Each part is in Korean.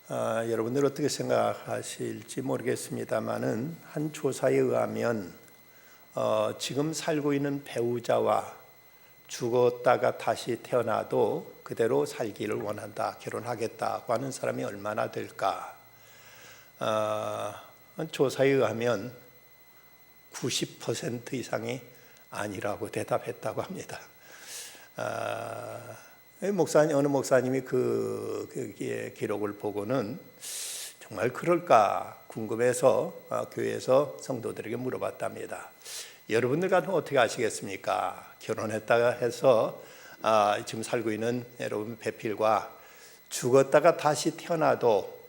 여러분들 어떻게 생각하실지 모르겠습니다만은 한 조사에 의하면 지금 살고 있는 배우자와 죽었다가 다시 태어나도 그대로 살기를 원한다, 결혼하겠다고 하는 사람이 얼마나 될까? 조사에 의하면 90% 이상이 아니라고 대답했다고 합니다. 어느 목사님이 그 기록을 보고는 정말 그럴까 궁금해서 교회에서 성도들에게 물어봤답니다. 여러분들 같으면 어떻게 하시겠습니까? 결혼했다가 해서 지금 살고 있는 여러분 배필과 죽었다가 다시 태어나도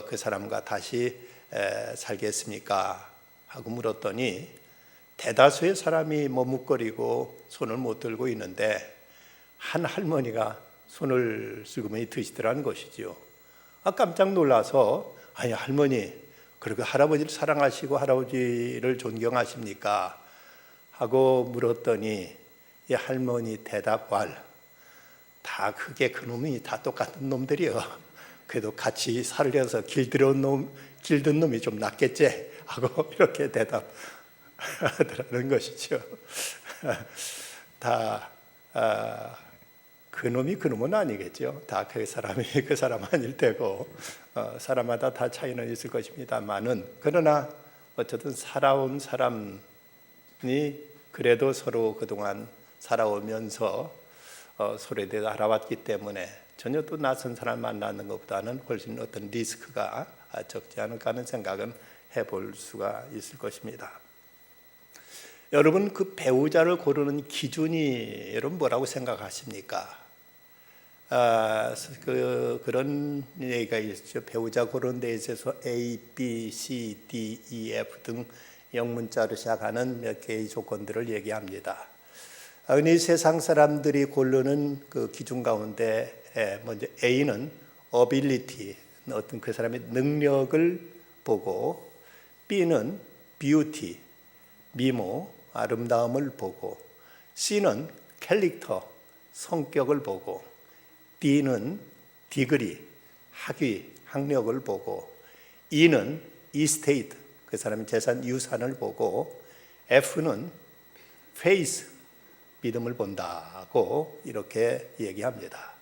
그 사람과 다시 살겠습니까? 하고 물었더니 대다수의 사람이 머뭇거리고 손을 못 들고 있는데 한 할머니가 손을 슬그머니 드시더라는 것이죠. 깜짝 놀라서 아니 할머니 그리고 할아버지를 사랑하시고 할아버지를 존경하십니까? 하고 물었더니 이 할머니 대답할 다 그게 그놈이 다 똑같은 놈들이요. 그래도 같이 살려서 길든 놈이 좀 낫겠지? 하고 이렇게 대답하더라는 것이죠. 다 그놈은 아니겠죠. 다 그 사람이 그 사람 아닐 테고 사람마다 다 차이는 있을 것입니다만은 그러나 어쨌든 살아온 사람이 그래도 서로 그동안 살아오면서 서로에 대해서 알아왔기 때문에 전혀 또 낯선 사람 만나는 것보다는 훨씬 어떤 리스크가 적지 않을까 하는 생각은 해볼 수가 있을 것입니다. 여러분 그 배우자를 고르는 기준이 여러분 뭐라고 생각하십니까? 그런 얘기가 있죠. 배우자 고르는 데 있어서 A, B, C, D, E, F 등 영문자로 시작하는 몇 개의 조건들을 얘기합니다. 이 세상 사람들이 고르는 그 기준 가운데 먼저 A는 ability, 어떤 그 사람의 능력을 보고, B는 beauty, 미모, 아름다움을 보고, C는 character, 성격을 보고, D는 디그리, 학위, 학력을 보고, E는 estate, 그 사람의 재산, 유산을 보고, F는 faith, 믿음을 본다고 이렇게 얘기합니다.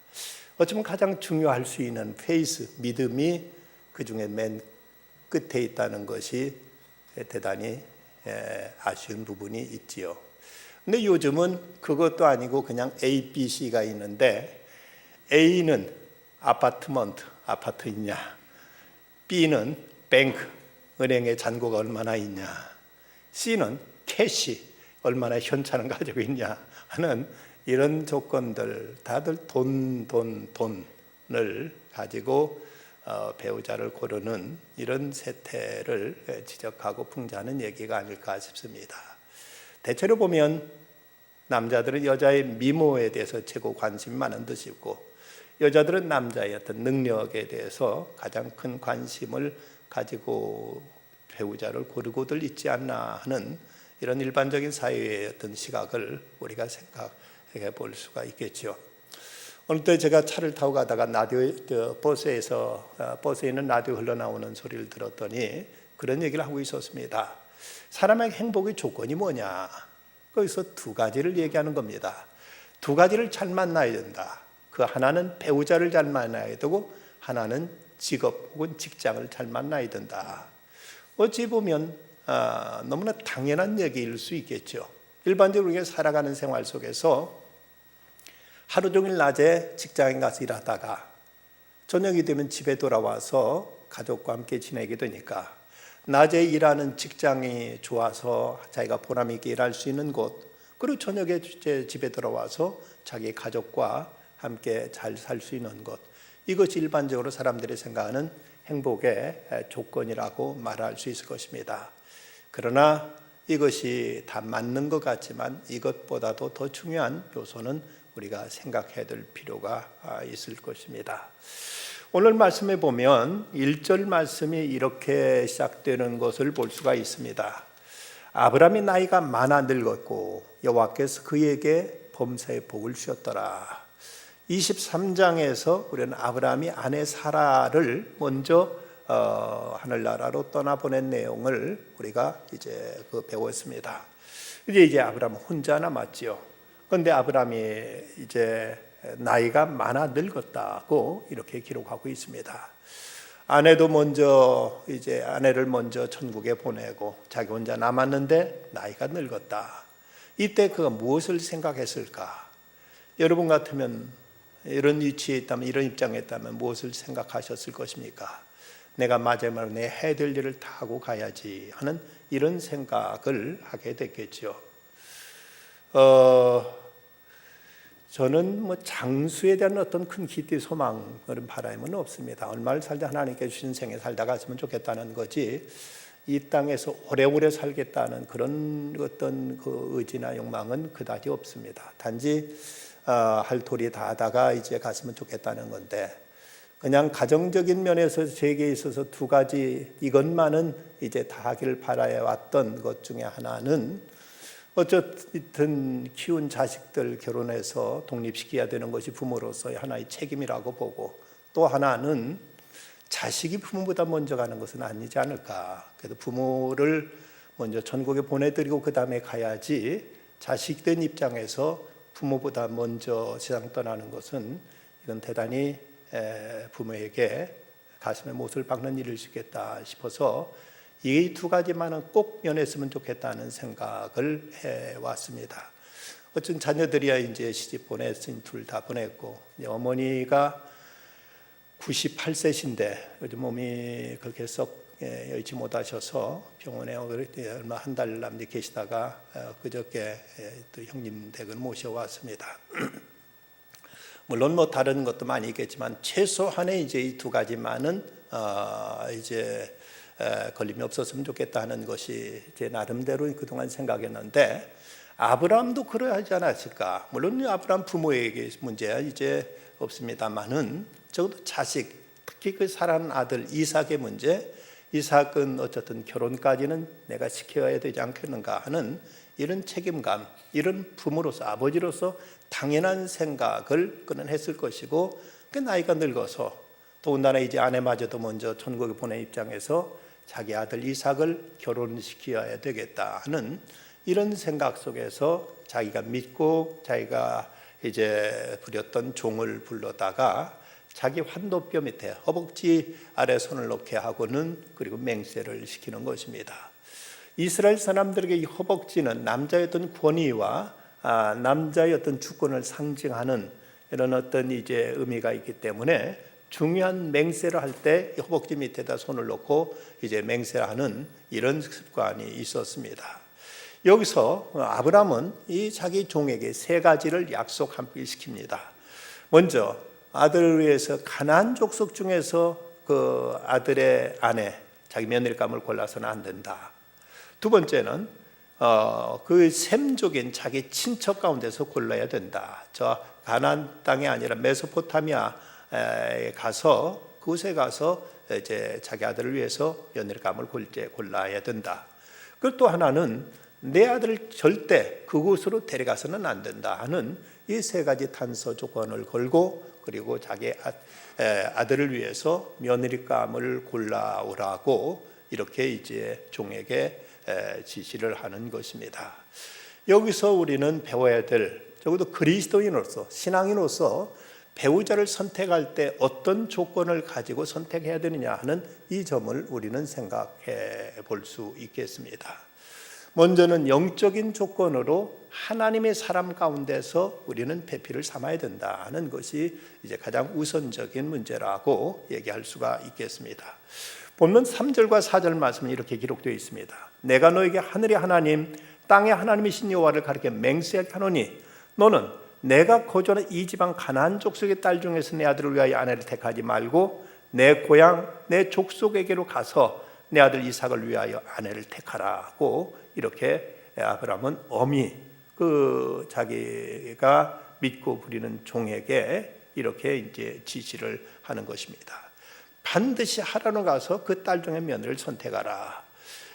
어쩌면 가장 중요할 수 있는 faith, 믿음이 그 중에 맨 끝에 있다는 것이 대단히 아쉬운 부분이 있지요. 근데 요즘은 그것도 아니고 그냥 A, B, C가 있는데 A는 아파트먼트, 아파트 있냐, B는 뱅크, 은행에 잔고가 얼마나 있냐, C는 캐시, 얼마나 현찰을 가지고 있냐 하는 이런 조건들, 다들 돈을 가지고 배우자를 고르는 이런 세태를 지적하고 풍자하는 얘기가 아닐까 싶습니다. 대체로 보면 남자들은 여자의 미모에 대해서 최고 관심이 많은 듯이고 여자들은 남자의 어떤 능력에 대해서 가장 큰 관심을 가지고 배우자를 고르고들 있지 않나 하는 이런 일반적인 사회의 어떤 시각을 우리가 생각해 볼 수가 있겠죠. 어느 때 제가 차를 타고 가다가 버스에 있는 라디오 흘러나오는 소리를 들었더니 그런 얘기를 하고 있었습니다. 사람의 행복의 조건이 뭐냐? 거기서 두 가지를 얘기하는 겁니다. 두 가지를 잘 만나야 된다. 그 하나는 배우자를 잘 만나야 되고 하나는 직업 혹은 직장을 잘 만나야 된다. 어찌 보면 너무나 당연한 얘기일 수 있겠죠. 일반적으로 우리가 살아가는 생활 속에서 하루 종일 낮에 직장에 가서 일하다가 저녁이 되면 집에 돌아와서 가족과 함께 지내게 되니까 낮에 일하는 직장이 좋아서 자기가 보람 있게 일할 수 있는 곳, 그리고 저녁에 집에 돌아와서 자기 가족과 함께 잘 살 수 있는 것, 이것이 일반적으로 사람들이 생각하는 행복의 조건이라고 말할 수 있을 것입니다. 그러나 이것이 다 맞는 것 같지만 이것보다도 더 중요한 요소는 우리가 생각해야 될 필요가 있을 것입니다. 오늘 말씀에 보면 1절 말씀이 이렇게 시작되는 것을 볼 수가 있습니다. 아브라함이 나이가 많아 늙었고 여호와께서 그에게 범사의 복을 주셨더라. 23장에서 우리는 아브라함이 아내 사라를 먼저 하늘나라로 떠나보낸 내용을 우리가 이제 배웠습니다. 이제 아브라함 혼자 남았지요. 그런데 아브라함이 이제 나이가 많아 늙었다고 이렇게 기록하고 있습니다. 아내도 먼저 이제 아내를 먼저 천국에 보내고 자기 혼자 남았는데 나이가 늙었다. 이때 그가 무엇을 생각했을까? 여러분 같으면 이런 위치에 있다면, 이런 입장에 있다면 무엇을 생각하셨을 것입니까? 내가 마지막으로 내 해야 될 일을 다 하고 가야지 하는 이런 생각을 하게 됐겠죠. 저는 장수에 대한 어떤 큰 기대, 소망, 그런 바람은 없습니다. 얼마를 살다 하나님께 주신 생에 살다 갔으면 좋겠다는 거지, 이 땅에서 오래오래 살겠다는 그런 어떤 그 의지나 욕망은 그다지 없습니다. 단지 할 도리 다 하다가 이제 갔으면 좋겠다는 건데, 그냥 가정적인 면에서 제게 있어서 두 가지, 이것만은 이제 다 하기를 바라해 왔던 것 중에 하나는, 어쨌든 키운 자식들 결혼해서 독립시켜야 되는 것이 부모로서의 하나의 책임이라고 보고, 또 하나는 자식이 부모보다 먼저 가는 것은 아니지 않을까. 그래서 부모를 먼저 천국에 보내드리고 그 다음에 가야지, 자식된 입장에서 부모보다 먼저 세상 떠나는 것은 이건 대단히 부모에게 가슴에 못을 박는 일일 수 있겠다 싶어서 이 두 가지만은 꼭 면했으면 좋겠다는 생각을 해왔습니다. 어쨌든 자녀들이야 이제 시집 보냈으니 둘 다 보냈고, 어머니가 98세신데 요즘 몸이 그렇게 썩 여의치 못하셔서 병원에 얼마 한 달 남짓 계시다가 그저께 또 형님 댁을 모셔왔습니다. 물론 다른 것도 많이 있겠지만 최소한의 이제 이 두 가지만은 이제 걸림이 없었으면 좋겠다 하는 것이 제 나름대로 그동안 생각했는데, 아브라함도 그러하지 않았을까? 물론 아브라함 부모에게 문제야 이제 없습니다만은 적어도 자식, 특히 그 사랑하는 아들 이삭의 문제, 이삭은 어쨌든 결혼까지는 내가 지켜야 되지 않겠는가 하는 이런 책임감, 이런 부모로서, 아버지로서 당연한 생각을 그는 했을 것이고, 그 나이가 늙어서 더군다나 이제 아내마저도 먼저 천국에 보낸 입장에서 자기 아들 이삭을 결혼시켜야 되겠다 하는 이런 생각 속에서 자기가 믿고 자기가 이제 부렸던 종을 불러다가 자기 환도뼈 밑에 허벅지 아래 손을 놓게 하고는 그리고 맹세를 시키는 것입니다. 이스라엘 사람들에게 이 허벅지는 남자의 어떤 권위와 남자의 어떤 주권을 상징하는 이런 어떤 이제 의미가 있기 때문에 중요한 맹세를 할 때 허벅지 밑에다 손을 놓고 이제 맹세하는 이런 습관이 있었습니다. 여기서 아브라함은 이 자기 종에게 세 가지를 약속시킵니다. 먼저 아들을 위해서 가나안 족속 중에서 그 아들의 아내, 자기 며느리감을 골라서는 안 된다. 두 번째는 그 셈족인 자기 친척 가운데서 골라야 된다. 저 가나안 땅이 아니라 메소포타미아에 가서, 그곳에 가서 이제 자기 아들을 위해서 며느리감을 골라야 된다. 그리고 또 하나는 내 아들을 절대 그곳으로 데려가서는 안 된다 하는 이 세 가지 단서 조건을 걸고, 그리고 자기 아들을 위해서 며느리감을 골라오라고 이렇게 이제 종에게 지시를 하는 것입니다. 여기서 우리는 배워야 될, 적어도 그리스도인으로서, 신앙인으로서 배우자를 선택할 때 어떤 조건을 가지고 선택해야 되느냐 하는 이 점을 우리는 생각해 볼 수 있겠습니다. 먼저는 영적인 조건으로 하나님의 사람 가운데서 우리는 배필을 삼아야 된다 하는 것이 이제 가장 우선적인 문제라고 얘기할 수가 있겠습니다. 본문 3절과 4절 말씀은 이렇게 기록되어 있습니다. 내가 너에게 하늘의 하나님, 땅의 하나님이신 여호와를 가리켜 맹세하게 하노니, 너는 내가 거주하는 이 지방 가나안 족속의 딸 중에서 내 아들을 위하여 아내를 택하지 말고 내 고향 내 족속에게로 가서 내 아들 이삭을 위하여 아내를 택하라고 이렇게 아브라함은 엄히 그 자기가 믿고 부리는 종에게 이렇게 이제 지시를 하는 것입니다. 반드시 하라노 가서 그 딸 중에 며느리를 선택하라.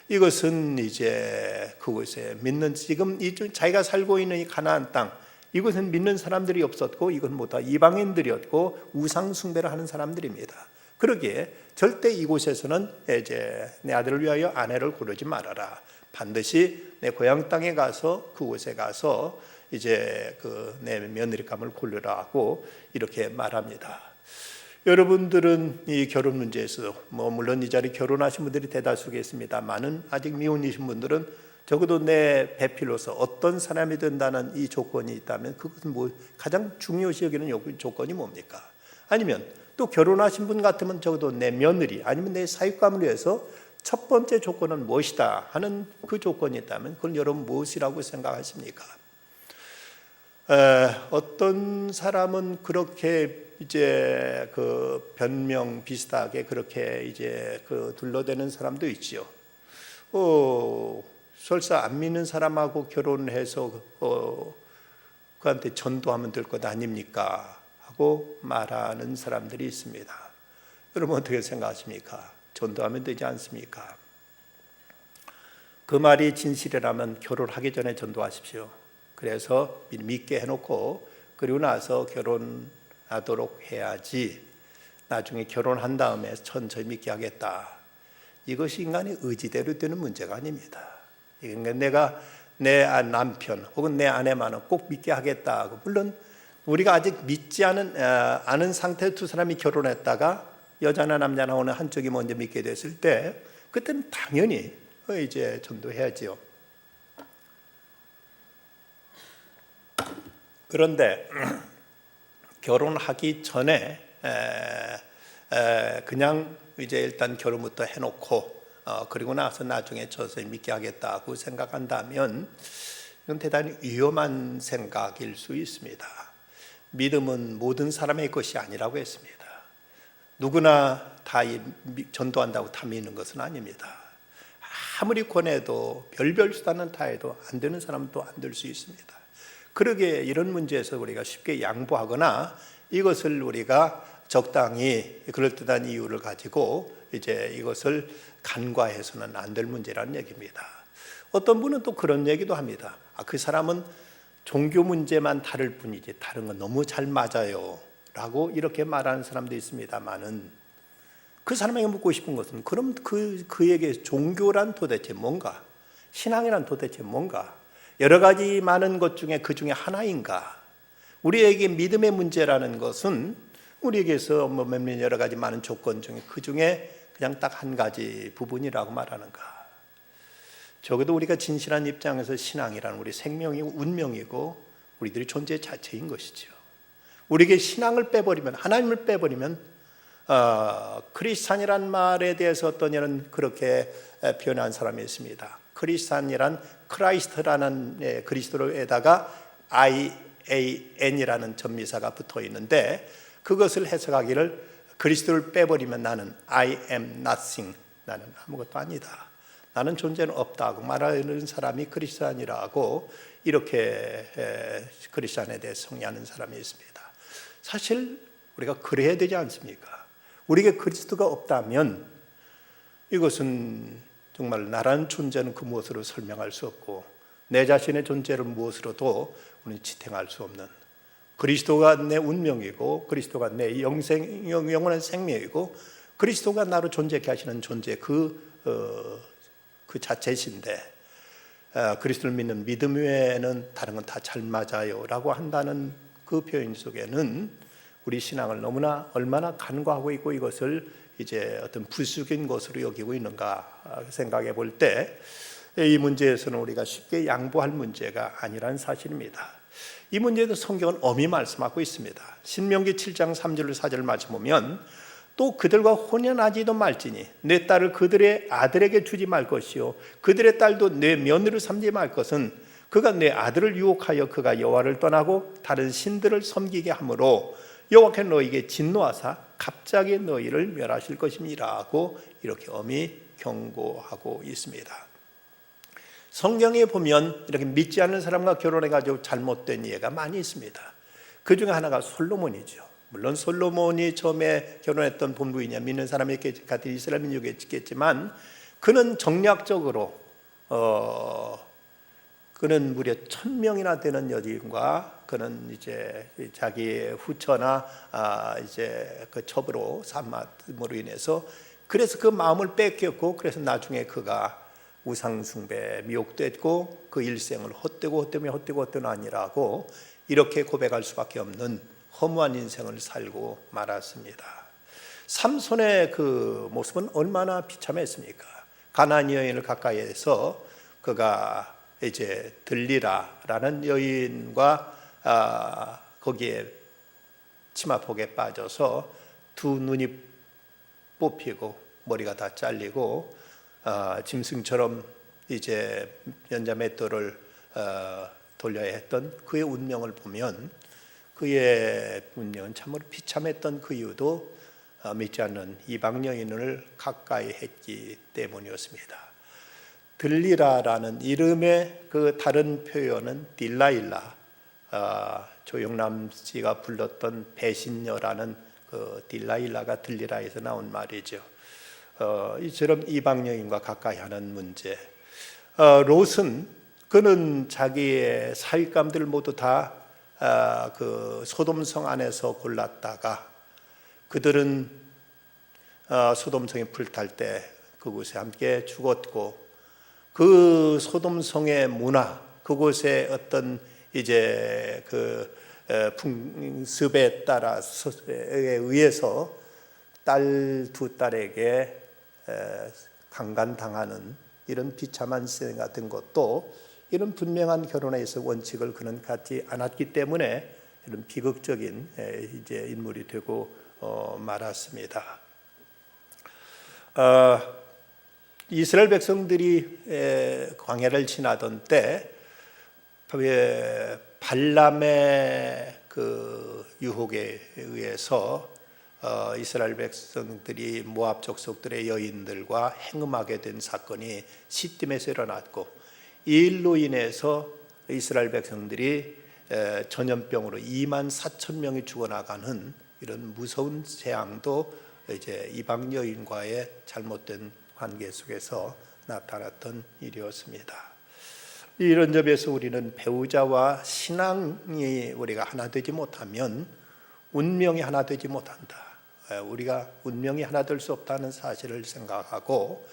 이것은 이제 그곳에 믿는, 지금 이 자기가 살고 있는 이 가나안 땅, 이곳은 믿는 사람들이 없었고 이건 모두 이방인들이었고 우상 숭배를 하는 사람들입니다. 그러기에 절대 이곳에서는 이제 내 아들을 위하여 아내를 고르지 말아라. 반드시 내 고향 땅에 가서 그곳에 가서 이제 내 며느리감을 고르라 하고 이렇게 말합니다. 여러분들은 이 결혼 문제에서 물론 이 자리 결혼하신 분들이 대다수겠습니다만은 아직 미혼이신 분들은 적어도 내 배필로서 어떤 사람이 된다는 이 조건이 있다면 그것은 가장 중요시 여기는 조건이 뭡니까? 아니면 또 결혼하신 분 같으면 적어도 내 며느리 아니면 내 사육감을 위해서 첫 번째 조건은 무엇이다 하는 그 조건이 있다면 그걸 여러분 무엇이라고 생각하십니까? 어떤 사람은 그렇게 이제 변명 비슷하게 그렇게 이제 둘러대는 사람도 있지요. 설사 안 믿는 사람하고 결혼해서 그한테 전도하면 될 것 아닙니까? 하고 말하는 사람들이 있습니다. 여러분 어떻게 생각하십니까? 전도하면 되지 않습니까? 그 말이 진실이라면 결혼하기 전에 전도하십시오. 그래서 믿게 해놓고 그리고 나서 결혼하도록 해야지 나중에 결혼한 다음에 천천히 믿게 하겠다. 이것이 인간의 의지대로 되는 문제가 아닙니다. 내가 내 남편 혹은 내 아내만은 꼭 믿게 하겠다. 물론 우리가 아직 믿지 않은 상태 두 사람이 결혼했다가 여자나 남자나 어느 한쪽이 먼저 믿게 됐을 때 그때는 당연히 이제 전도해야지요. 그런데 결혼하기 전에 그냥 이제 일단 결혼부터 해놓고 그리고 나서 나중에 서서히 믿게 하겠다고 생각한다면 이건 대단히 위험한 생각일 수 있습니다. 믿음은 모든 사람의 것이 아니라고 했습니다. 누구나 다 전도한다고 다 믿는 것은 아닙니다. 아무리 권해도 별별 수단은 다 해도 안 되는 사람은 또 안 될 수 있습니다. 그러기에 이런 문제에서 우리가 쉽게 양보하거나 이것을 우리가 적당히 그럴듯한 이유를 가지고 이제 이것을 간과해서는 안 될 문제라는 얘기입니다. 어떤 분은 또 그런 얘기도 합니다. 그 사람은 종교 문제만 다를 뿐이지 다른 건 너무 잘 맞아요 라고 이렇게 말하는 사람도 있습니다만은 그 사람에게 묻고 싶은 것은 그럼 그에게 종교란 도대체 뭔가? 신앙이란 도대체 뭔가? 여러 가지 많은 것 중에 그 중에 하나인가? 우리에게 믿음의 문제라는 것은 우리에게서 몇몇 여러 가지 많은 조건 중에 그 중에 그냥 딱 한 가지 부분이라고 말하는가? 적어도 우리가 진실한 입장에서 신앙이란 우리 생명이고 운명이고 우리들의 존재 자체인 것이죠. 우리에게 신앙을 빼버리면 하나님을 빼버리면 크리스찬이란 말에 대해서 어떤 이는 그렇게 표현한 사람이 있습니다. 크리스찬이란 크라이스트라는 그리스도로에다가 IAN이라는 전미사가 붙어 있는데 그것을 해석하기를 그리스도를 빼버리면 나는 I am nothing, 나는 아무것도 아니다, 나는 존재는 없다고 말하는 사람이 크리스찬이라고 이렇게 크리스찬에 대해 정의하는 사람이 있습니다. 사실 우리가 그래야 되지 않습니까? 우리에게 그리스도가 없다면 이것은 정말 나라는 존재는 그 무엇으로 설명할 수 없고 내 자신의 존재를 무엇으로도 우리는 지탱할 수 없는, 그리스도가 내 운명이고 그리스도가 내 영원한 생명이고 그리스도가 나로 존재케 하시는 존재 그 자체이신데 그리스도를 믿는 믿음 외에는 다른 건 다 잘 맞아요 라고 한다는 그 표현 속에는 우리 신앙을 너무나 얼마나 간과하고 있고 이것을 이제 어떤 부수적인 것으로 여기고 있는가 생각해 볼 때 이 문제에서는 우리가 쉽게 양보할 문제가 아니라는 사실입니다. 이 문제에도 성경은 엄히 말씀하고 있습니다. 신명기 7장 3절 4절 말씀 보면 또 그들과 혼연하지도 말지니 내 딸을 그들의 아들에게 주지 말 것이요 그들의 딸도 내 며느리를 삼지 말 것은 그가 내 아들을 유혹하여 그가 여호와를 떠나고 다른 신들을 섬기게 하므로 여호와께서 너희에게 진노하사 갑자기 너희를 멸하실 것임이라고 이렇게 엄히 경고하고 있습니다. 성경에 보면 이렇게 믿지 않는 사람과 결혼해가지고 잘못된 예가 많이 있습니다. 그 중에 하나가 솔로몬이죠. 물론 솔로몬이 처음에 결혼했던 본부이냐 믿는 사람이 같은 이스라엘 민족에 있겠지만 그는 정략적으로 그는 무려 1000명이나 되는 여인과 그는 이제 자기의 후처나 이제 그 첩으로 삼음으로 인해서 그래서 그 마음을 뺏겼고 그래서 나중에 그가 우상숭배에 미혹됐고 그 일생을 헛되고 아니라고 이렇게 고백할 수밖에 없는 허무한 인생을 살고 말았습니다. 삼손의 그 모습은 얼마나 비참했습니까? 가나안 여인을 가까이에서 그가 이제 들리라라는 여인과 거기에 치마폭에 빠져서 두 눈이 뽑히고 머리가 다 잘리고 짐승처럼 이제 연자맷돌을 돌려야 했던 그의 운명을 보면 그의 운명은 참으로 비참했던 그 이유도 믿지 않는 이방 여인을 가까이 했기 때문이었습니다. 들리라라는 이름의 그 다른 표현은 딜라일라, 조영남 씨가 불렀던 배신녀라는 그 딜라일라가 들리라에서 나온 말이죠. 이처럼 이방 여인과 가까이 하는 문제. 롯은 그는 자기의 사윗감들 모두 다 그 소돔성 안에서 골랐다가 그들은 소돔성이 불탈 때 그곳에 함께 죽었고 그 소돔성의 문화, 그곳의 어떤 이제 그 풍습에 따라서에 의해서 두 딸에게 강간당하는 이런 비참한 시대 같은 것도 이런 분명한 결혼에서 원칙을 그는 갖지 않았기 때문에 이런 비극적인 이제 인물이 되고 말았습니다. 이스라엘 백성들이 광야를 지나던 때 발람의 그 유혹에 의해서 이스라엘 백성들이 모압 족속들의 여인들과 행음하게 된 사건이 시딤에서 일어났고 이 일로 인해서 이스라엘 백성들이 전염병으로 24,000명이 죽어나가는 이런 무서운 재앙도 이제 이방 여인과의 잘못된 관계 속에서 나타났던 일이었습니다. 이런 점에서 우리는 배우자와 신앙이 우리가 하나 되지 못하면 운명이 하나 되지 못한다. 우리가 운명이 하나 될 수 없다는 사실을 생각하고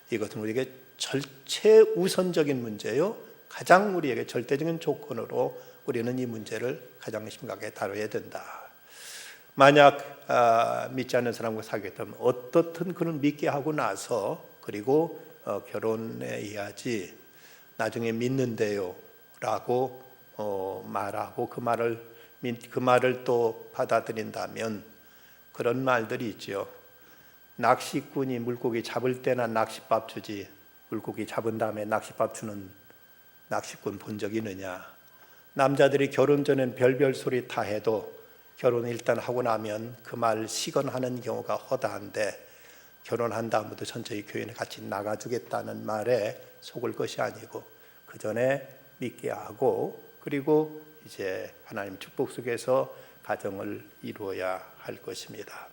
이것은 우리에게 절체우선적인 문제요. 가장 우리에게 절대적인 조건으로 우리는 이 문제를 가장 심각하게 다뤄야 된다. 만약 믿지 않는 사람과 사귀었다면 어떻든 그는 믿게 하고 나서 그리고 결혼해 해야지 나중에 믿는데요 라고 말하고 그 말을 또 받아들인다면 그런 말들이 있죠. 낚시꾼이 물고기 잡을 때나 낚싯밥 주지 물고기 잡은 다음에 낚싯밥 주는 낚시꾼 본 적 있느냐. 남자들이 결혼 전엔 별별 소리 다 해도 결혼 일단 하고 나면 그 말 시건하는 경우가 허다한데 결혼한 다음부터 천천히 교회에 같이 나가주겠다는 말에 속을 것이 아니고 그 전에 믿게 하고 그리고 이제 하나님 축복 속에서 가정을 이루어야 할 것입니다.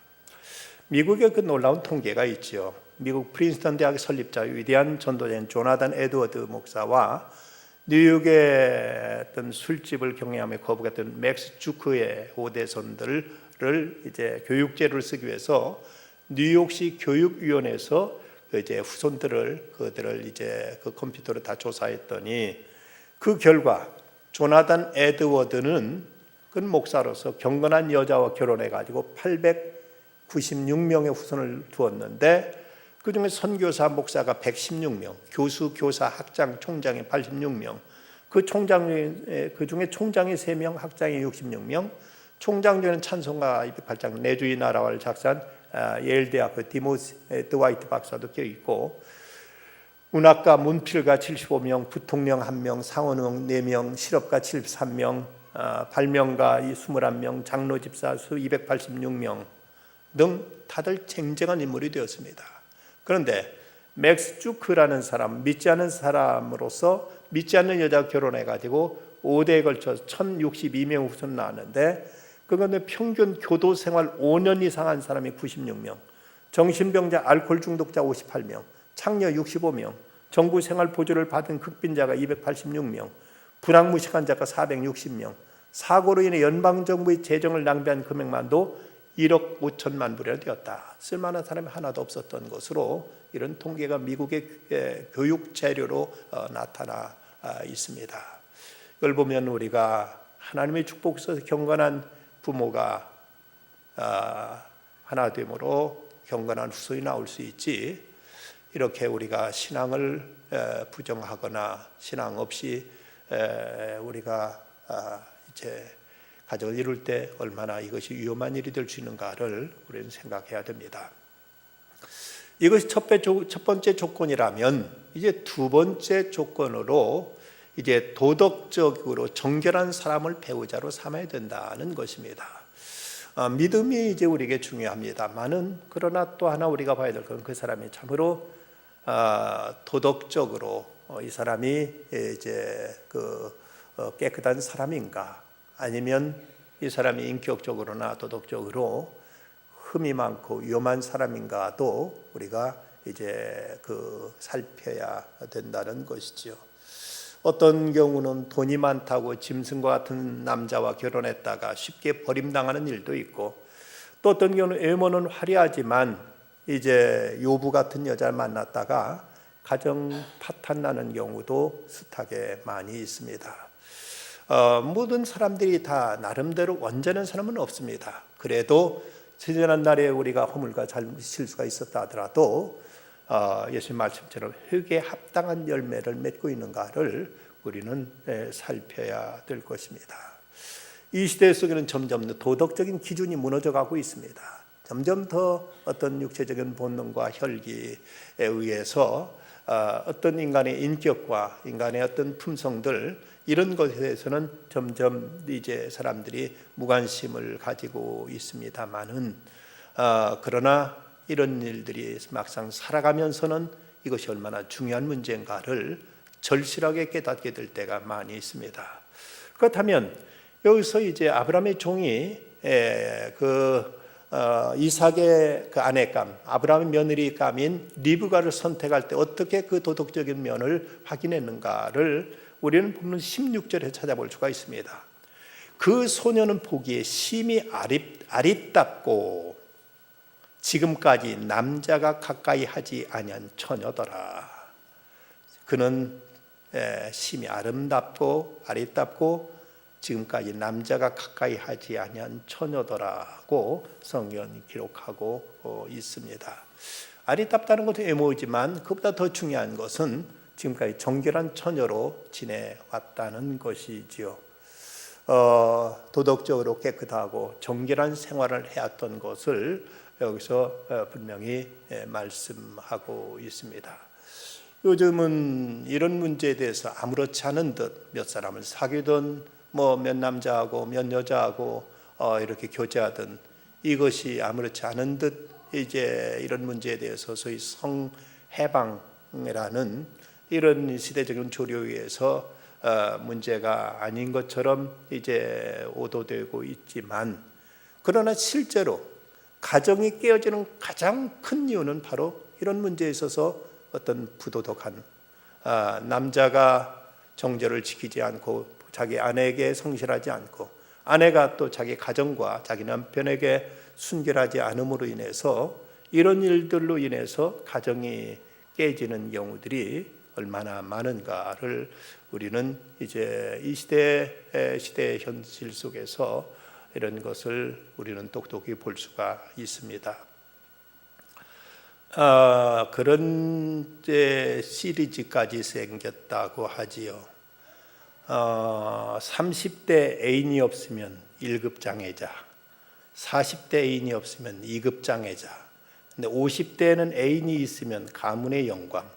미국에 그 놀라운 통계가 있죠. 미국 프린스턴 대학 설립자 위대한 전도자인 조나단 에드워드 목사와 뉴욕의 어떤 술집을 경영하며 거부했던 맥스 주크의 오대손들을 이제 교육제를 쓰기 위해서 뉴욕시 교육위원회에서 이제 그들을 이제 그 컴퓨터로 다 조사했더니 그 결과 조나단 에드워드는 그 목사로서 경건한 여자와 결혼해 가지고 896명의 후손을 두었는데 그 중에 선교사 목사가 116명, 교수, 교사, 학장, 총장이 86명, 그 중에 총장이 3명, 학장이 66명, 총장 중에는 찬송가 208장, 내주의 나라와를 작사한 예일대학교 디모스 드와이트 박사도 껴있고 문학가 문필가 75명, 부통령 1명, 상원웅 4명, 실업가 73명, 발명가 21명, 장로 집사 수 286명 등 다들 쟁쟁한 인물이 되었습니다. 그런데 맥스 주크라는 사람, 믿지 않는 사람으로서 믿지 않는 여자와 결혼해가지고 5대에 걸쳐서 1062명 후손 낳았는데 그런데 평균 교도 생활 5년 이상 한 사람이 96명, 정신병자, 알코올 중독자 58명, 창녀 65명, 정부 생활 보조를 받은 극빈자가 286명, 분황무식한 자가 460명, 사고로 인해 연방정부의 재정을 낭비한 금액만도 1억 5천만 불이나 되었다. 쓸만한 사람이 하나도 없었던 것으로 이런 통계가 미국의 교육 자료로 나타나 있습니다. 이걸 보면 우리가 하나님의 축복 속에서 경건한 부모가 하나 되므로 경건한 후손이 나올 수 있지, 이렇게 우리가 신앙을 부정하거나 신앙 없이 우리가 이제 가정을 이룰 때 얼마나 이것이 위험한 일이 될 수 있는가를 우리는 생각해야 됩니다. 이것이 첫 번째 조건이라면, 이제 두 번째 조건으로 이제 도덕적으로 정결한 사람을 배우자로 삼아야 된다는 것입니다. 믿음이 이제 우리에게 중요합니다만은, 그러나 또 하나 우리가 봐야 될 건 그 사람이 참으로 도덕적으로 이 사람이 이제 깨끗한 사람인가, 아니면 이 사람이 인격적으로나 도덕적으로 흠이 많고 위험한 사람인가도 우리가 이제 살펴야 된다는 것이지요. 어떤 경우는 돈이 많다고 짐승과 같은 남자와 결혼했다가 쉽게 버림당하는 일도 있고, 또 어떤 경우는 외모는 화려하지만 이제 요부 같은 여자를 만났다가 가정 파탄 나는 경우도 숱하게 많이 있습니다. 모든 사람들이 다 나름대로 완전한 사람은 없습니다. 그래도 지난 날에 우리가 허물과 실수가 있었다 하더라도 예수님 말씀처럼 흙에 합당한 열매를 맺고 있는가를 우리는 살펴야 될 것입니다. 이 시대 속에는 점점 더 도덕적인 기준이 무너져 가고 있습니다. 점점 더 어떤 육체적인 본능과 혈기에 의해서 어떤 인간의 인격과 인간의 어떤 품성들, 이런 것에 대해서는 점점 이제 사람들이 무관심을 가지고 있습니다만은, 그러나 이런 일들이 막상 살아가면서는 이것이 얼마나 중요한 문제인가를 절실하게 깨닫게 될 때가 많이 있습니다. 그렇다면 여기서 이제 아브라함의 종이 이삭의 아내감, 아브라함의 며느리감인 리브가를 선택할 때 어떻게 그 도덕적인 면을 확인했는가를 우리는 본문 16절에 찾아볼 수가 있습니다. 그 소녀는 보기에 심히 아리답고 지금까지 남자가 가까이 하지 아니한 처녀더라. 그는 심히 아름답고 아리답고 지금까지 남자가 가까이 하지 아니한 처녀더라고 성경이 기록하고 있습니다. 아리답다는 것도 외모이지만 그보다 더 중요한 것은 지금까지 정결한 처녀로 지내왔다는 것이지요. 도덕적으로 깨끗하고 정결한 생활을 해왔던 것을 여기서 분명히 말씀하고 있습니다. 요즘은 이런 문제에 대해서 아무렇지 않은 듯 몇 사람을 사귀든 몇 남자하고 몇 여자하고 이렇게 교제하든 이것이 아무렇지 않은 듯 이제 이런 문제에 대해서 소위 성해방이라는 이런 시대적인 조류에 의해서 문제가 아닌 것처럼 이제 오도되고 있지만, 그러나 실제로 가정이 깨어지는 가장 큰 이유는 바로 이런 문제에 있어서 어떤 부도덕한 남자가 정절을 지키지 않고 자기 아내에게 성실하지 않고 아내가 또 자기 가정과 자기 남편에게 순결하지 않음으로 인해서 이런 일들로 인해서 가정이 깨지는 경우들이 얼마나 많은가를 우리는 이제 이 시대의 현실 속에서 이런 것을 우리는 똑똑히 볼 수가 있습니다. 그런 시리즈까지 생겼다고 하지요. 30대 애인이 없으면 1급 장애자, 40대 애인이 없으면 2급 장애자, 근데 50대에는 애인이 있으면 가문의 영광,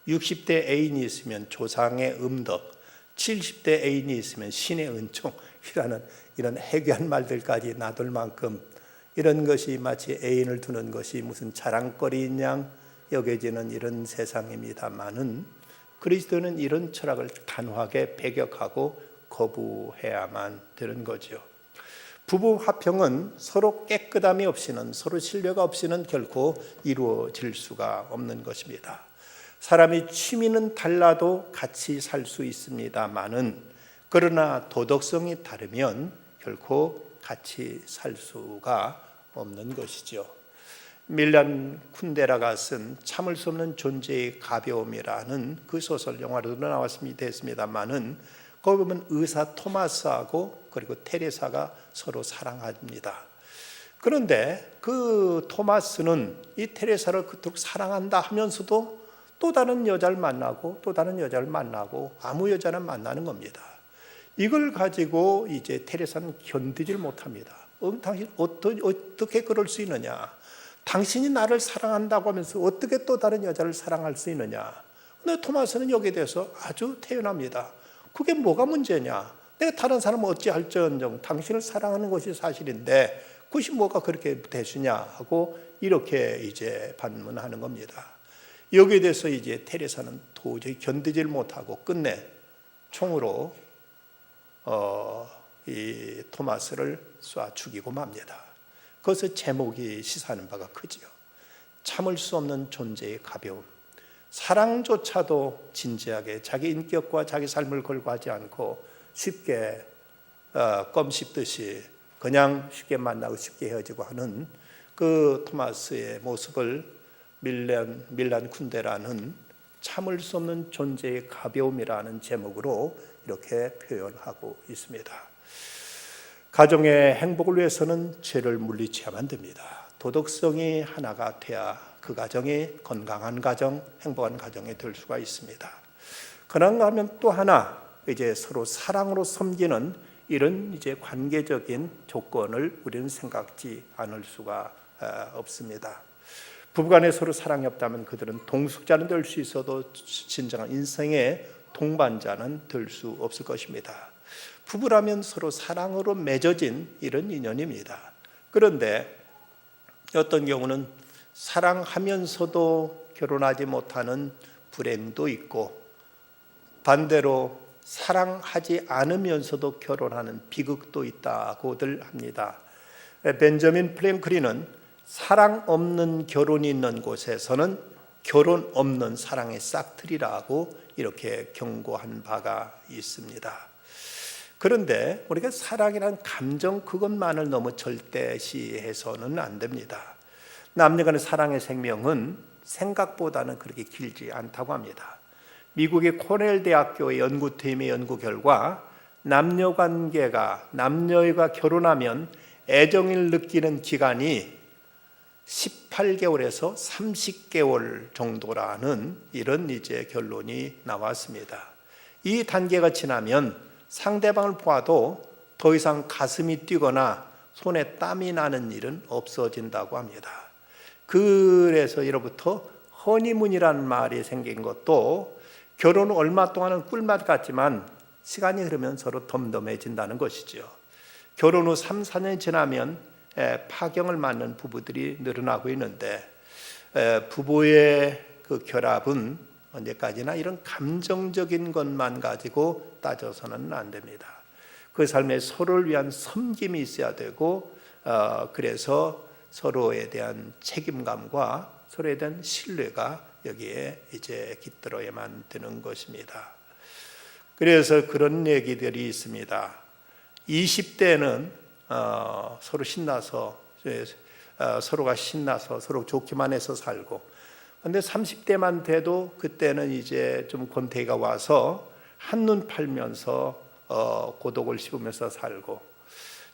60대 애인이 있으면 조상의 음덕, 70대 애인이 있으면 신의 은총이라는 이런 해괴한 말들까지 나돌 만큼 이런 것이 마치 애인을 두는 것이 무슨 자랑거리인 양 여겨지는 이런 세상입니다만은, 그리스도는 이런 철학을 단호하게 배격하고 거부해야만 되는 거죠. 부부 화평은 서로 깨끗함이 없이는, 서로 신뢰가 없이는 결코 이루어질 수가 없는 것입니다. 사람이 취미는 달라도 같이 살 수 있습니다만은 그러나 도덕성이 다르면 결코 같이 살 수가 없는 것이죠. 밀란 쿤데라가 쓴 참을 수 없는 존재의 가벼움이라는 그 소설 영화로도 나왔습니다만은 거기 보면 의사 토마스하고 그리고 테레사가 서로 사랑합니다. 그런데 그 토마스는 이 테레사를 그토록 사랑한다 하면서도 또 다른 여자를 만나고 또 다른 여자를 만나고 아무 여자나 만나는 겁니다. 이걸 가지고 이제 테레사는 견디질 못합니다. 당신 어떻게 그럴 수 있느냐? 당신이 나를 사랑한다고 하면서 어떻게 또 다른 여자를 사랑할 수 있느냐? 근데 토마스는 여기에 대해서 아주 태연합니다. 그게 뭐가 문제냐? 내가 다른 사람은 어찌할지언정 당신을 사랑하는 것이 사실인데 그것이 뭐가 그렇게 대수냐 하고 이렇게 이제 반문하는 겁니다. 여기에 대해서 이제 테레사는 도저히 견디질 못하고 끝내 총으로 이 토마스를 쏴 죽이고 맙니다. 그것의 제목이 시사하는 바가 크지요. 참을 수 없는 존재의 가벼움. 사랑조차도 진지하게 자기 인격과 자기 삶을 걸고 하지 않고 쉽게 껌 씹듯이 그냥 쉽게 만나고 쉽게 헤어지고 하는 그 토마스의 모습을 밀란 쿤데라는 참을 수 없는 존재의 가벼움이라는 제목으로 이렇게 표현하고 있습니다. 가정의 행복을 위해서는 죄를 물리쳐야만 됩니다. 도덕성이 하나가 돼야 그 가정이 건강한 가정, 행복한 가정이 될 수가 있습니다. 그런가 하면 또 하나 이제 서로 사랑으로 섬기는 이런 이제 관계적인 조건을 우리는 생각지 않을 수가 없습니다. 부부간에 서로 사랑이 없다면 그들은 동숙자는 될 수 있어도 진정한 인생의 동반자는 될 수 없을 것입니다. 부부라면 서로 사랑으로 맺어진 이런 인연입니다. 그런데 어떤 경우는 사랑하면서도 결혼하지 못하는 불행도 있고 반대로 사랑하지 않으면서도 결혼하는 비극도 있다고들 합니다. 벤저민 프랭클린은 사랑 없는 결혼이 있는 곳에서는 결혼 없는 사랑의 싹트리라고 이렇게 경고한 바가 있습니다. 그런데 우리가 사랑이란 감정 그것만을 너무 절대시해서는 안 됩니다. 남녀간의 사랑의 생명은 생각보다는 그렇게 길지 않다고 합니다. 미국의 코넬 대학교의 연구팀의 연구 결과 남녀가 결혼하면 애정을 느끼는 기간이 18개월에서 30개월 정도라는 이런 이제 결론이 나왔습니다. 이 단계가 지나면 상대방을 보아도 더 이상 가슴이 뛰거나 손에 땀이 나는 일은 없어진다고 합니다. 그래서 이로부터 허니문이라는 말이 생긴 것도 결혼 얼마 동안은 꿀맛 같지만 시간이 흐르면 서로 덤덤해진다는 것이죠. 결혼 후 3, 4년이 지나면 파경을 맞는 부부들이 늘어나고 있는데 부부의 그 결합은 언제까지나 이런 감정적인 것만 가지고 따져서는 안 됩니다. 그 삶에 서로를 위한 섬김이 있어야 되고 그래서 서로에 대한 책임감과 서로에 대한 신뢰가 여기에 이제 깃들어야만 되는 것입니다. 그래서 그런 얘기들이 있습니다. 20대는 서로 신나서 서로가 신나서 서로 좋기만 해서 살고, 그런데 30대만 돼도 그때는 이제 좀 권태기가 와서 한눈 팔면서 고독을 씹으면서 살고,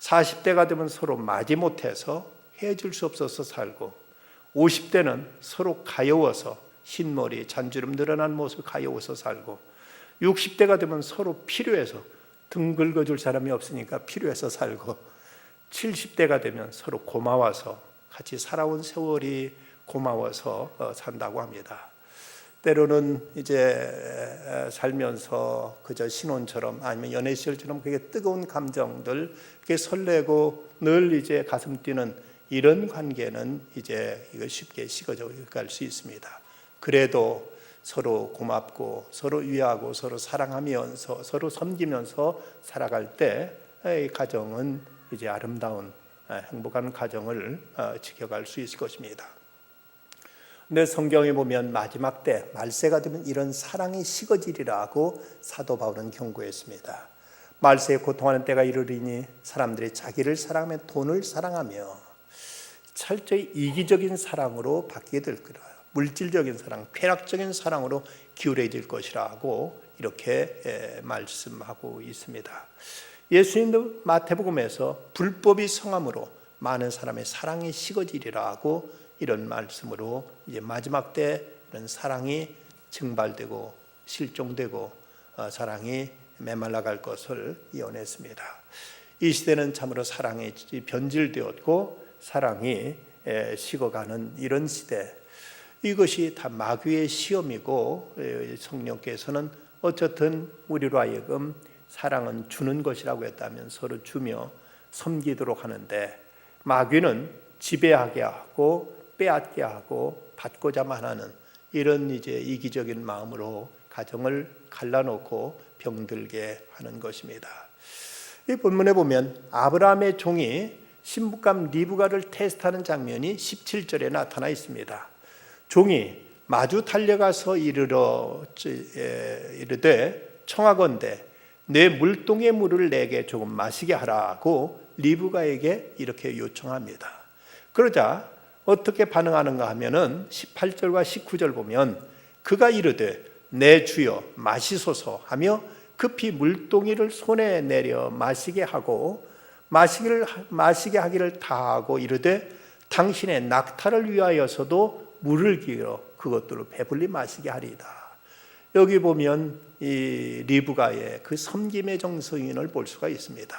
40대가 되면 서로 마지못해서 헤어질 수 없어서 살고, 50대는 서로 가여워서 흰머리 잔주름 늘어난 모습이 가여워서 살고, 60대가 되면 서로 필요해서 등 긁어줄 사람이 없으니까 필요해서 살고, 70대가 되면 서로 고마워서 같이 살아온 세월이 고마워서 산다고 합니다. 때로는 이제 살면서 그저 신혼처럼 아니면 연애 시절처럼 그게 뜨거운 감정들, 그게 설레고 늘 이제 가슴 뛰는 이런 관계는 이제 이거 쉽게 식어져 갈 수 있습니다. 그래도 서로 고맙고 서로 위하고 서로 사랑하면서 서로 섬기면서 살아갈 때 이 가정은 이제 아름다운 행복한 가정을 지켜갈 수 있을 것입니다. 근데 성경에 보면 마지막 때 말세가 되면 이런 사랑이 식어지리라고 사도 바울은 경고했습니다. 말세에 고통하는 때가 이르리니 사람들이 자기를 사랑하며 돈을 사랑하며 철저히 이기적인 사랑으로 바뀌게 될 거라. 물질적인 사랑, 쾌락적인 사랑으로 기울어질 것이라고 이렇게 말씀하고 있습니다. 예수님도 마태복음에서 불법이 성함으로 많은 사람의 사랑이 식어지리라고 이런 말씀으로 이제 마지막 때 이런 사랑이 증발되고 실종되고 사랑이 메말라갈 것을 예언했습니다. 이 시대는 참으로 사랑이 변질되었고 사랑이 식어가는 이런 시대, 이것이 다 마귀의 시험이고 성령께서는 어쨌든 우리로 하여금 사랑은 주는 것이라고 했다면 서로 주며 섬기도록 하는데, 마귀는 지배하게 하고 빼앗게 하고 받고자만 하는 이런 이제 이기적인 마음으로 가정을 갈라놓고 병들게 하는 것입니다. 이 본문에 보면 아브라함의 종이 신부감 리브가를 테스트하는 장면이 17절에 나타나 있습니다. 종이 마주 달려가서 이르되 청하건대 내 물동의 물을 내게 조금 마시게 하라고 리브가에게 이렇게 요청합니다. 그러자 어떻게 반응하는가 하면은 18절과 19절 보면 그가 이르되 내 주여 마시소서 하며 급히 물동이를 손에 내려 마시게 하고 마시게 하기를 다하고 이르되 당신의 낙타를 위하여서도 물을 기울여 그것들로 배불리 마시게 하리이다. 여기 보면 이 리브가의 그 섬김의 정성인을 볼 수가 있습니다.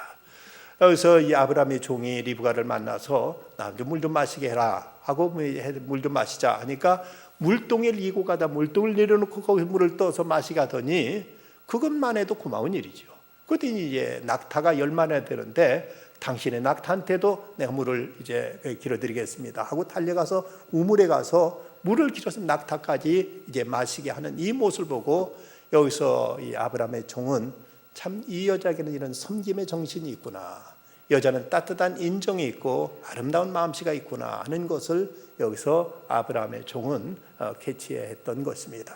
여기서 이 아브라함의 종이 리브가를 만나서 나 물 좀 마시게 해라 하고 물 좀 마시자 하니까 물동을 이고 가다 물동을 내려놓고 거기 물을 떠서 마시게 하더니 그것만 해도 고마운 일이죠. 그랬더니 이제 낙타가 열만해야 되는데 당신의 낙타한테도 내가 물을 이제 길어드리겠습니다 하고 달려가서 우물에 가서 물을 길어서 낙타까지 이제 마시게 하는 이 모습을 보고 여기서 이 아브라함의 종은 참 이 여자에게는 이런 섬김의 정신이 있구나, 여자는 따뜻한 인정이 있고 아름다운 마음씨가 있구나 하는 것을 여기서 아브라함의 종은 캐치했던 것입니다.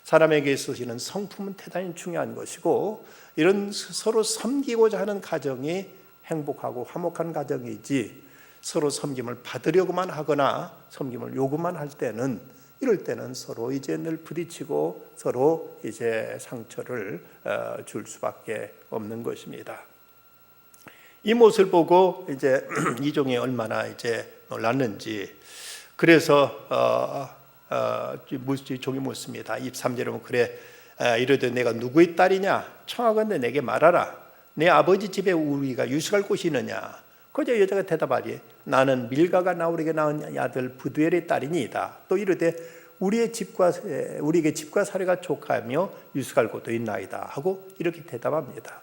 사람에게 있어서는 성품은 대단히 중요한 것이고 이런 서로 섬기고자 하는 가정이 행복하고 화목한 가정이지, 서로 섬김을 받으려고만 하거나 섬김을 요구만 할 때는 이럴 때는 서로 이제 늘 부딪히고 서로 이제 상처를 줄 수밖에 없는 것입니다. 이 모습을 보고 이제 이종이 얼마나 이제 놀랐는지, 그래서 종이 묻습니다. 23절에 보면 그래 이르되 내가 누구의 딸이냐 청하건대 내게 말하라. 내 아버지 집에 우리가 유숙할 곳이 있느냐. 그저 여자가 대답하지 나는 밀가가 나오리게 낳은 아들 부두엘의 딸이니이다. 또 이르되 우리에게 집과 사례가 족하며 유숙할 곳도 있나이다 하고 이렇게 대답합니다.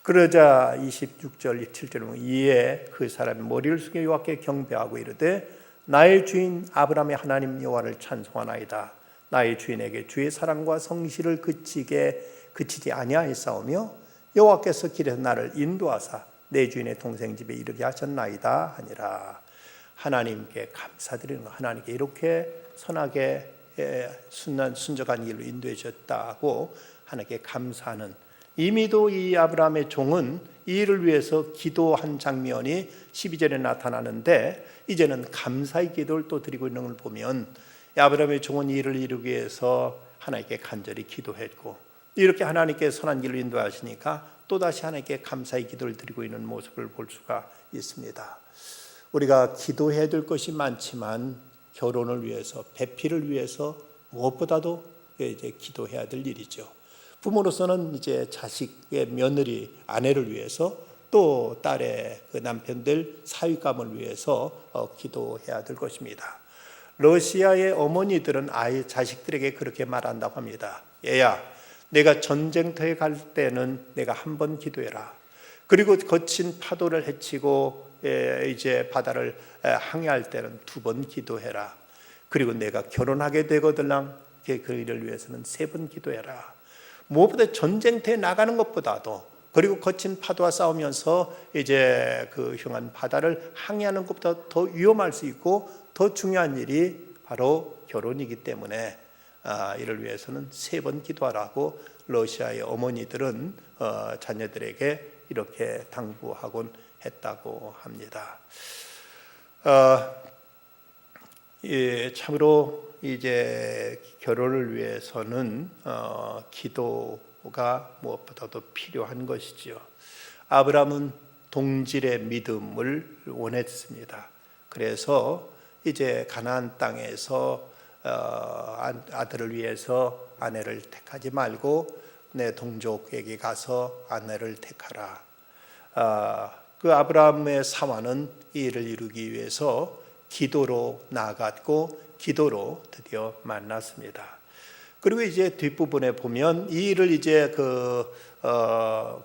그러자 26절 27절에 보면 이에 그 사람이 머리를 숙여 여호와께 경배하고 이르되 나의 주인 아브라함의 하나님 여호와를 찬송하나이다. 나의 주인에게 주의 사랑과 성실을 그치지 아니하였사오며 여호와께서 길에서 나를 인도하사 내 주인의 동생 집에 이르게 하셨나이다 하니라. 하나님께 감사드리는 것, 하나님께 이렇게 선하게 순적한 길로 인도해 주셨다고 하나님께 감사하는, 이미도 이 아브라함의 종은 이 일을 위해서 기도한 장면이 12절에 나타나는데 이제는 감사의 기도를 또 드리고 있는 걸 보면 아브라함의 종은 이 일을 이루기 위해서 하나님께 간절히 기도했고 이렇게 하나님께 선한 길로 인도하시니까 또다시 하나님께 감사의 기도를 드리고 있는 모습을 볼 수가 있습니다. 우리가 기도해야 될 것이 많지만 결혼을 위해서, 배필을 위해서 무엇보다도 이제 기도해야 될 일이죠. 부모로서는 이제 자식의 며느리, 아내를 위해서 또 딸의 그 남편들 사위감을 위해서 기도해야 될 것입니다. 러시아의 어머니들은 아이 자식들에게 그렇게 말한다고 합니다. 얘야, 내가 전쟁터에 갈 때는 내가 한 번 기도해라. 그리고 거친 파도를 헤치고 이제 바다를 항해할 때는 2번 기도해라. 그리고 내가 결혼하게 되거들랑 그 일을 위해서는 3번 기도해라. 무엇보다 전쟁터에 나가는 것보다도, 그리고 거친 파도와 싸우면서 이제 그 흉한 바다를 항해하는 것보다 더 위험할 수 있고 더 중요한 일이 바로 결혼이기 때문에 이를 위해서는 3번 기도하라고 러시아의 어머니들은 자녀들에게 이렇게 당부하곤 했다고 합니다. 참으로 이제 결혼을 위해서는 기도가 무엇보다도 필요한 것이지요. 아브라함은 동질의 믿음을 원했습니다. 그래서 이제 가나안 땅에서 아들을 위해서 아내를 택하지 말고 내 동족에게 가서 아내를 택하라. 그 아브라함의 사화는 이 일을 이루기 위해서 기도로 나아갔고 기도로 드디어 만났습니다. 그리고 이제 뒷부분에 보면 이 일을 이제 그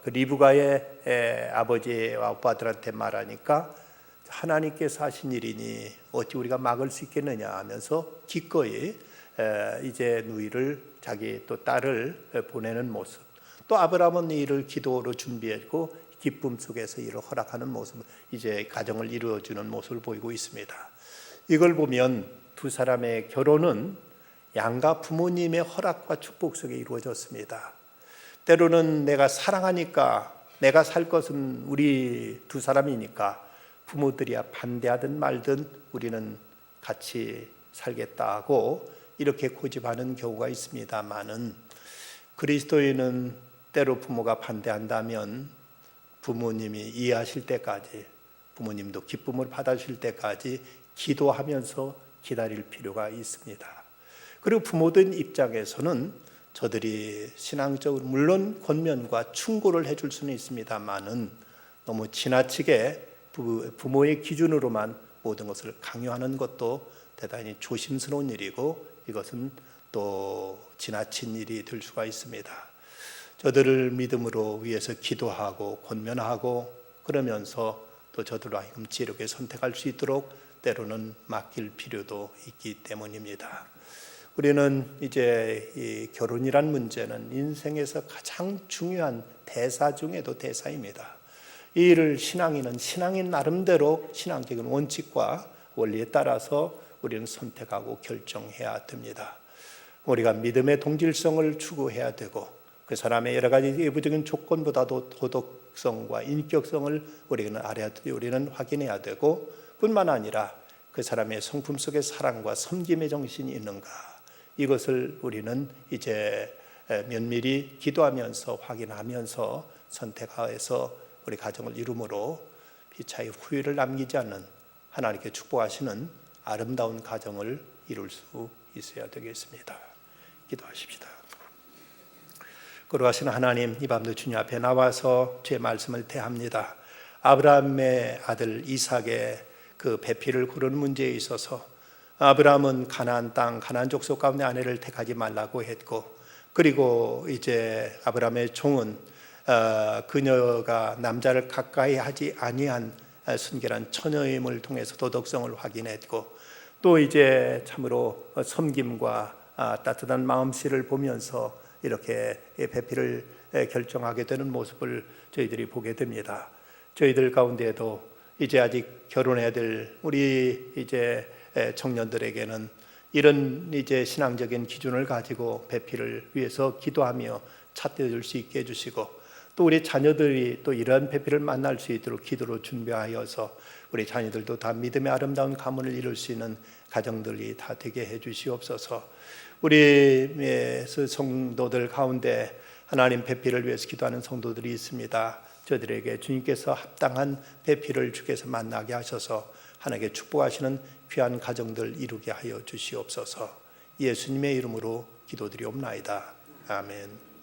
리브가의 아버지와 아빠들한테 말하니까 하나님께서 하신 일이니 어찌 우리가 막을 수 있겠느냐 하면서 기꺼이 이제 누이를 자기 또 딸을 보내는 모습, 또 아브라함은 이 일을 기도로 준비했고 기쁨 속에서 일을 허락하는 모습, 이제 가정을 이루어주는 모습을 보이고 있습니다. 이걸 보면 두 사람의 결혼은 양가 부모님의 허락과 축복 속에 이루어졌습니다. 때로는 내가 사랑하니까 내가 살 것은 우리 두 사람이니까 부모들이야 반대하든 말든 우리는 같이 살겠다 하고 이렇게 고집하는 경우가 있습니다만은, 그리스도인은 때로 부모가 반대한다면 부모님이 이해하실 때까지, 부모님도 기쁨을 받아주실 때까지 기도하면서 기다릴 필요가 있습니다. 그리고 부모들 입장에서는 저들이 신앙적으로 물론 권면과 충고를 해줄 수는 있습니다만은 너무 지나치게 부모의 기준으로만 모든 것을 강요하는 것도 대단히 조심스러운 일이고, 이것은 또 지나친 일이 될 수가 있습니다. 저들을 믿음으로 위해서 기도하고 권면하고 그러면서 또 저들로 하여금 지혜롭게 선택할 수 있도록 때로는 맡길 필요도 있기 때문입니다. 우리는 이제 이 결혼이란 문제는 인생에서 가장 중요한 대사 중에도 대사입니다. 이 일을 신앙인은 신앙인 나름대로 신앙적인 원칙과 원리에 따라서 우리는 선택하고 결정해야 됩니다. 우리가 믿음의 동질성을 추구해야 되고 그 사람의 여러 가지 외부적인 조건보다도 도덕성과 인격성을 우리는 확인해야 되고, 뿐만 아니라 그 사람의 성품 속에 사랑과 섬김의 정신이 있는가, 이것을 우리는 이제 면밀히 기도하면서 확인하면서 선택하여서 우리 가정을 이루므로 피차의 후회를 남기지 않는 하나님께 축복하시는 아름다운 가정을 이룰 수 있어야 되겠습니다. 기도하십시다. 거룩하신 하나님, 이 밤도 주님 앞에 나와서 주의 말씀을 대합니다. 아브라함의 아들 이삭의 그 배필을 고르는 문제에 있어서 아브라함은 가나안 땅, 가나안 족속 가운데 아내를 택하지 말라고 했고, 그리고 이제 아브라함의 종은 그녀가 남자를 가까이 하지 아니한 순결한 처녀임을 통해서 도덕성을 확인했고, 또 이제 참으로 섬김과 따뜻한 마음씨를 보면서 이렇게 배필을 결정하게 되는 모습을 저희들이 보게 됩니다. 저희들 가운데에도 이제 아직 결혼해야 될 우리 이제 청년들에게는 이런 이제 신앙적인 기준을 가지고 배필을 위해서 기도하며 찾아줄 수 있게 해주시고, 또 우리 자녀들이 또 이러한 배필을 만날 수 있도록 기도로 준비하여서 우리 자녀들도 다 믿음의 아름다운 가문을 이룰 수 있는 가정들이 다 되게 해주시옵소서. 우리 성도들 가운데 하나님 배필을 위해서 기도하는 성도들이 있습니다. 저들에게 주님께서 합당한 배필을 주께서 만나게 하셔서 하나님께 축복하시는 귀한 가정들 이루게 하여 주시옵소서. 예수님의 이름으로 기도드리옵나이다. 아멘.